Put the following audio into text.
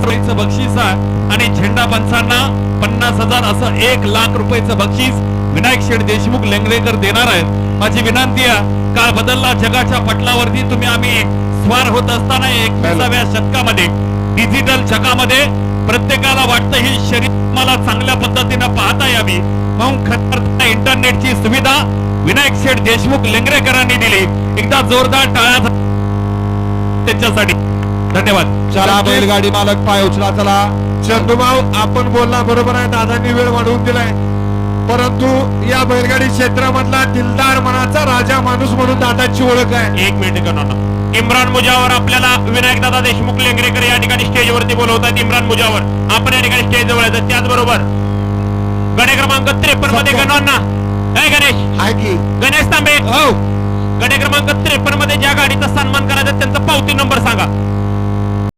रुपयाचं बक्षीस आणि झेंडा पंचांना 50,000 असं 1,00,000 रुपयाचं बक्षीस विनायक शेठ देशमुख लेंगरेकर देणार आहेत. माझी विनंती आहे, काळ बदलला जगाच्या पटलावरती. तुम्ही आम्ही स्वार होत असताना 21व्या शतकामध्ये डिजिटल जगामध्ये प्रत्येकाला वाटतं ही शरीर मला चांगल्या पद्धतीने पाहता यावी, म्हणून खरं इंटरनेटची सुविधा विनायक शेठ देशमुख लेंगरेकरांनी दिली. एकदा जोरदार टाळ्या त्यांच्यासाठी. धन्यवाद. चला बैलगाडी मालक पाय उचला. चला चंदूभाऊ, आपण बोलला बरोबर आहे, दादांनी वेळ वाढवून दिलाय, परंतु या बैलगाडी क्षेत्रामधला दिलदार मनाचा राजा माणूस म्हणून दादाची ओळख आहे. 1 मिनिट करणार. इम्रान मुजावर आपल्याला विनायक दादा देशमुख लेंगरेकर या ठिकाणी स्टेजवरती बोलवतात. इम्रान मुजावर आपण या ठिकाणी स्टेज जवळ येतात. त्याचबरोबर गणे क्रमांक 53 मध्ये गणवांना गणेश आहे की गणेश तांबे गणे क्रमांक 53 मध्ये ज्या गाडीचा सन्मान करायचा त्यांचा पावती नंबर सांगा.